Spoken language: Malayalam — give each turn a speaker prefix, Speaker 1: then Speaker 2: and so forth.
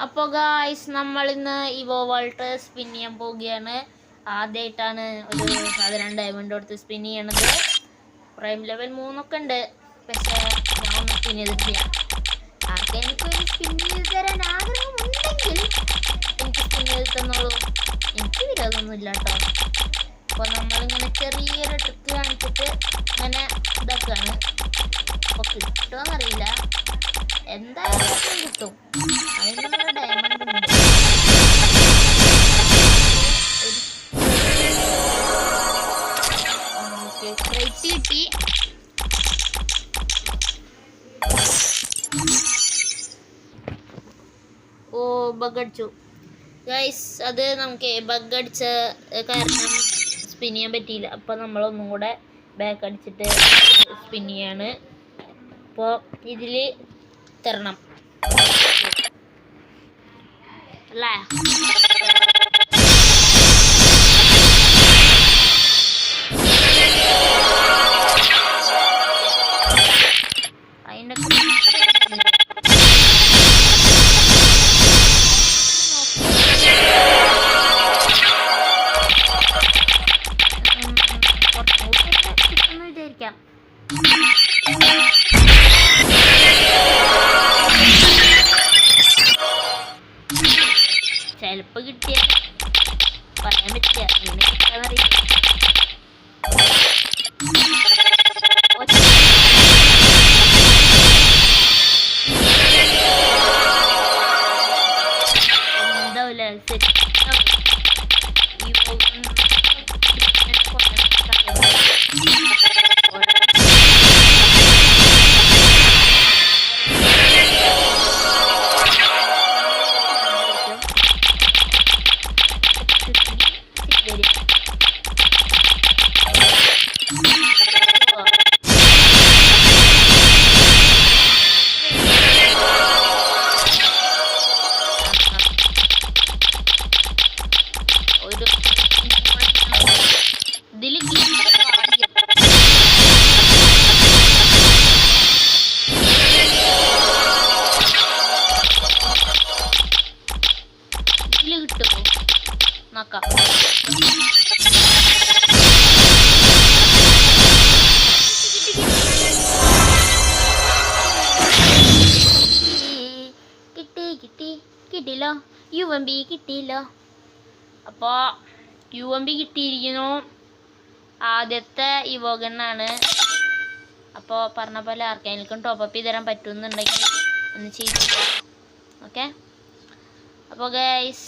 Speaker 1: അപ്പോൾ ഗായ്സ് നമ്മൾ ഇന്ന് ഇവോ വാൾട്ട് സ്പിൻ ചെയ്യാൻ പോവുകയാണ്. ആദ്യമായിട്ടാണ് ഒരു സാധാരണ ഡയമണ്ട് കൊടുത്ത് സ്പിൻ ചെയ്യണത്. പ്രൈം ലെവൽ 3 ഒക്കെ ഉണ്ട്, പക്ഷേ ഞാൻ ഒന്നും സ്പിൻ ചെയ്തിട്ടില്ല. ആർക്കെങ്കിലും സ്പിൻ ചെയ്ത് തരാൻ ആഗ്രഹമുണ്ടെങ്കിൽ എനിക്ക് സ്പിൻ ചെയ്ത് തന്നോളൂ, എനിക്ക് വിരോധമൊന്നും ഇല്ല കേട്ടോ. അപ്പോൾ നമ്മളിങ്ങനെ ചെറിയൊരു ട്രിക്ക് കാണിച്ചിട്ട് ഇങ്ങനെ ഇതാക്കുകയാണ്. അപ്പോൾ കിട്ടുമോയെന്നറിയില്ല, എന്തായാലും കിട്ടും. അതിനുള്ള ഡയമണ്ട് ഉണ്ട്. ക്രേറ്റ് കിട്ടി. ഓ ബഗ് അടിച്ചു ഗൈസ്. അത് നമുക്ക് ബഗ് അടിച്ച കാരണം സ്പിൻ ചെയ്യാൻ പറ്റിയില്ല. അപ്പോൾ നമ്മളൊന്നും കൂടെ ബാക്ക് അടിച്ചിട്ട് സ്പിൻ ചെയ്യാണ്. അപ്പോൾ ഇതിൽ തരണം അല്ലേ? അതിൻ്റെ വിചാരിക്കാം. ചിലപ്പോ കിട്ടിയ പറയാൻ പറ്റില്ല, ഇങ്ങനെ കിട്ടാന്നറിയില്ല. എന്താവില്ല കിട്ടുമോ നോക്കാം. കിട്ടിയില്ലോ, UMP കിട്ടിയില്ലോ. അപ്പോൾ UMP കിട്ടിയിരിക്കുന്നു. ആദ്യത്തെ ഇവോഗണ്ണാണ്. അപ്പോൾ പറഞ്ഞ പോലെ ആർക്കെങ്കിലും ടോപ്പപ്പ് ചെയ്ത് തരാൻ പറ്റുമെന്നുണ്ടെങ്കിൽ ഒന്ന് ചെയ്തു. ഓക്കെ, അപ്പോൾ ഗൈസ്